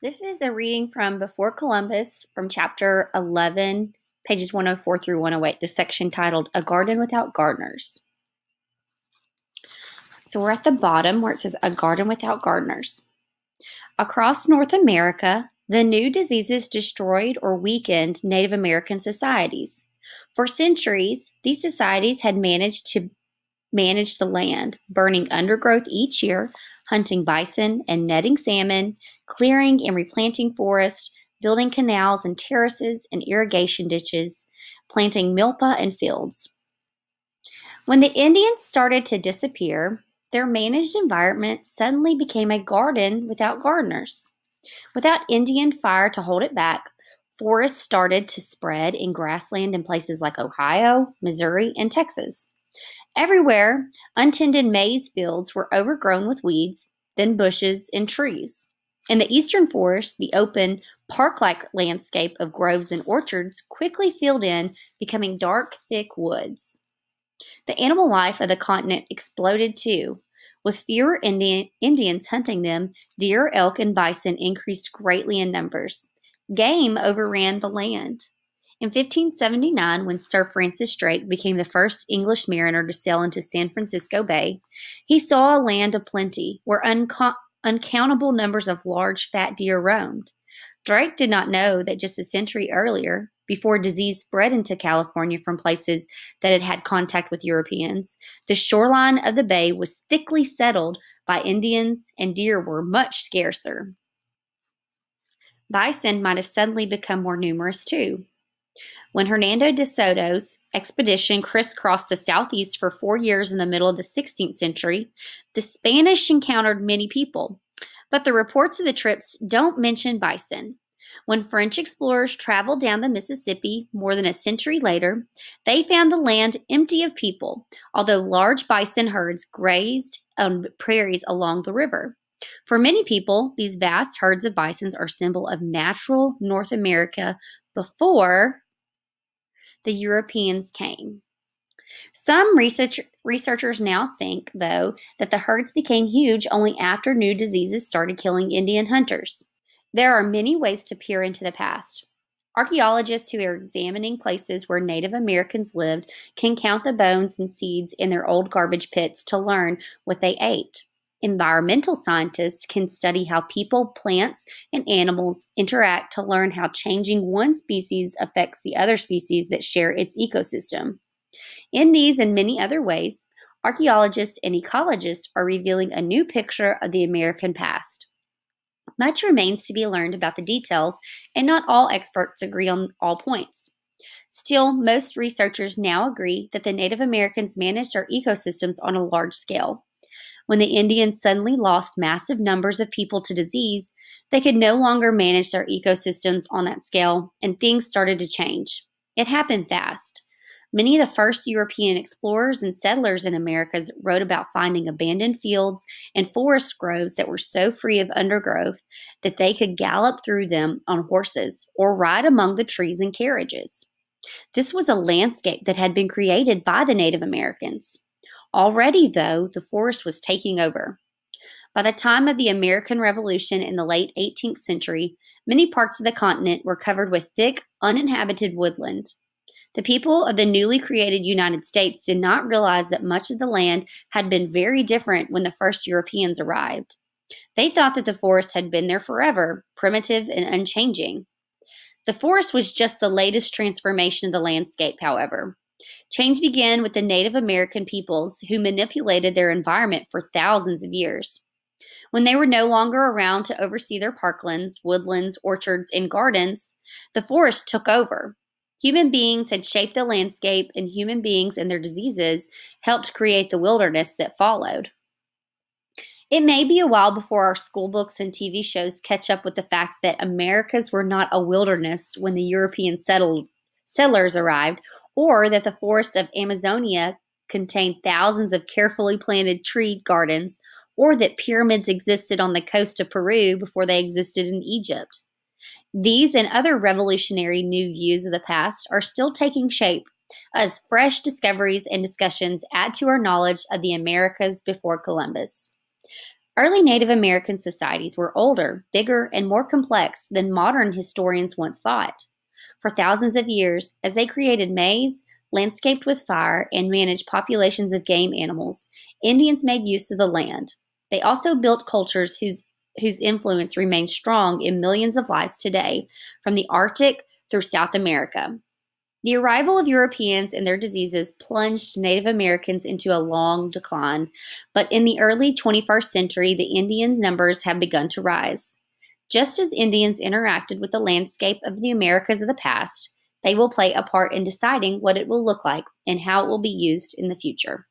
This is a reading from Before Columbus from chapter 11, pages 104 through 108, the section titled A Garden Without Gardeners. So we're at the bottom where it says A Garden Without Gardeners. Across North America, the new diseases destroyed or weakened Native American societies. For centuries, these societies had managed to manage the land, burning undergrowth each year, hunting bison and netting salmon, clearing and replanting forests, building canals and terraces and irrigation ditches, planting milpa and fields. When the Indians started to disappear, their managed environment suddenly became a garden without gardeners. Without Indian fire to hold it back, forests started to spread in grassland in places like Ohio, Missouri, and Texas. Everywhere, untended maize fields were overgrown with weeds, then bushes and trees. In the eastern forest, the open, park-like landscape of groves and orchards quickly filled in, becoming dark, thick woods. The animal life of the continent exploded too. With fewer Indians hunting them, deer, elk, and bison increased greatly in numbers. Game overran the land. In 1579, when Sir Francis Drake became the first English mariner to sail into San Francisco Bay, he saw a land of plenty where uncountable numbers of large, fat deer roamed. Drake did not know that just a century earlier, before disease spread into California from places that had had contact with Europeans, the shoreline of the bay was thickly settled by Indians and deer were much scarcer. Bison might have suddenly become more numerous too. When Hernando de Soto's expedition crisscrossed the southeast for 4 years in the middle of the 16th century, the Spanish encountered many people, but the reports of the trips don't mention bison. When French explorers traveled down the Mississippi more than a century later, they found the land empty of people, although large bison herds grazed on prairies along the river. For many people, these vast herds of bisons are a symbol of natural North America before the Europeans came. Some researchers now think, though, that the herds became huge only after new diseases started killing Indian hunters. There are many ways to peer into the past. Archaeologists who are examining places where Native Americans lived can count the bones and seeds in their old garbage pits to learn what they ate. Environmental scientists can study how people, plants, and animals interact to learn how changing one species affects the other species that share its ecosystem. In these and many other ways, archaeologists and ecologists are revealing a new picture of the American past. Much remains to be learned about the details, and not all experts agree on all points. Still, most researchers now agree that the Native Americans managed our ecosystems on a large scale. When the Indians suddenly lost massive numbers of people to disease, they could no longer manage their ecosystems on that scale, and things started to change. It happened fast. Many of the first European explorers and settlers in Americas wrote about finding abandoned fields and forest groves that were so free of undergrowth that they could gallop through them on horses or ride among the trees in carriages. This was a landscape that had been created by the Native Americans. Already, though, the forest was taking over. By the time of the American Revolution in the late 18th century, many parts of the continent were covered with thick, uninhabited woodland. The people of the newly created United States did not realize that much of the land had been very different when the first Europeans arrived. They thought that the forest had been there forever, primitive and unchanging. The forest was just the latest transformation of the landscape, however. Change began with the Native American peoples who manipulated their environment for thousands of years. When they were no longer around to oversee their parklands, woodlands, orchards, and gardens, the forest took over. Human beings had shaped the landscape, and human beings and their diseases helped create the wilderness that followed. It may be a while before our school books and TV shows catch up with the fact that Americas were not a wilderness when the European settlers arrived, or that the forest of Amazonia contained thousands of carefully planted tree gardens, or that pyramids existed on the coast of Peru before they existed in Egypt. These and other revolutionary new views of the past are still taking shape as fresh discoveries and discussions add to our knowledge of the Americas before Columbus. Early Native American societies were older, bigger, and more complex than modern historians once thought. For thousands of years, as they created maize, landscaped with fire, and managed populations of game animals, Indians made use of the land. They also built cultures whose influence remains strong in millions of lives today, from the Arctic through South America. The arrival of Europeans and their diseases plunged Native Americans into a long decline, but in the early 21st century, the Indian numbers have begun to rise. Just as Indians interacted with the landscape of the Americas of the past, they will play a part in deciding what it will look like and how it will be used in the future.